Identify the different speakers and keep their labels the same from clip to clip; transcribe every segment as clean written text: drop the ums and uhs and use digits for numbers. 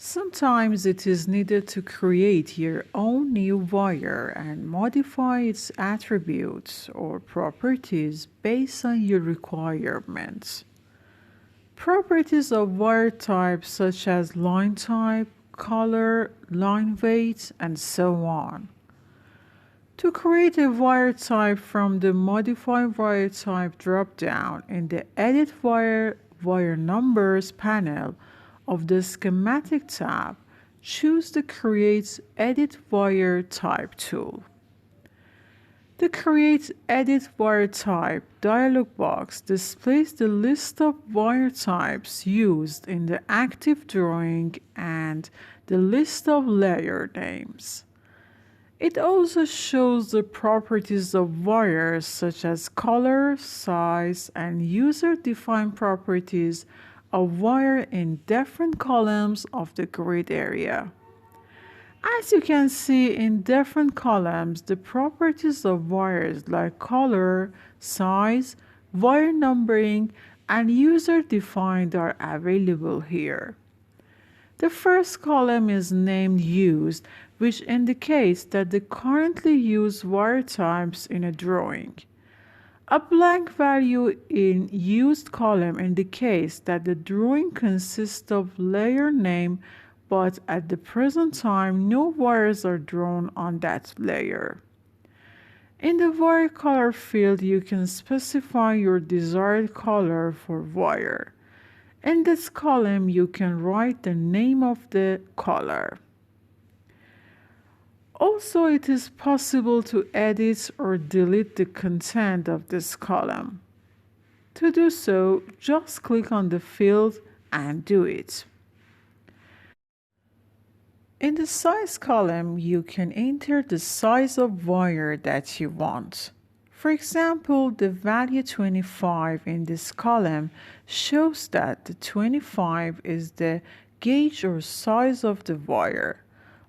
Speaker 1: Sometimes it is needed to create your own new wire and modify its attributes or properties based on your requirements. Properties of wire type such as line type, color, line weight, and so on. To create a wire type from the Modify Wire Type drop-down in the Edit Wire Numbers panel of the Schematic tab, choose the Create Edit Wire Type tool. The Create Edit Wire Type dialog box displays the list of wire types used in the active drawing and the list of layer names. It also shows the properties of wires such as color, size, and user-defined properties of wire in different columns of the grid area. As you can see in different columns, the properties of wires like color, size, wire numbering, and user-defined are available here. The first column is named Used, which indicates that the currently used wire types in a drawing. A blank value in Used column indicates that the drawing consists of layer name, but at the present time no wires are drawn on that layer. In the Wire Color field, you can specify your desired color for wire. In this column, you can write the name of the color. Also, it is possible to edit or delete the content of this column. To do so, just click on the field and do it. In the Size column, you can enter the size of wire that you want. For example, the value 25 in this column shows that the 25 is the gauge or size of the wire.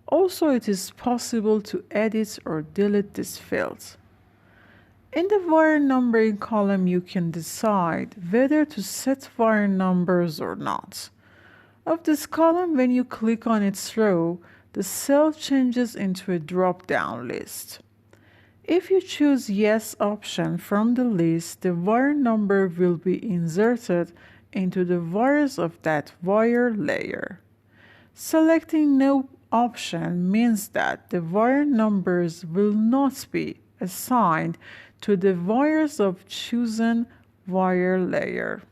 Speaker 1: Also, it is possible to edit or delete this field. In the wire numbering column, you can decide whether to set wire numbers or not. Of this column, when you click on its row, the cell changes into a drop-down list. If you choose Yes option from the list, the wire number will be inserted into the wires of that wire layer. Selecting No option means that the wire numbers will not be assigned to the wires of chosen wire layer.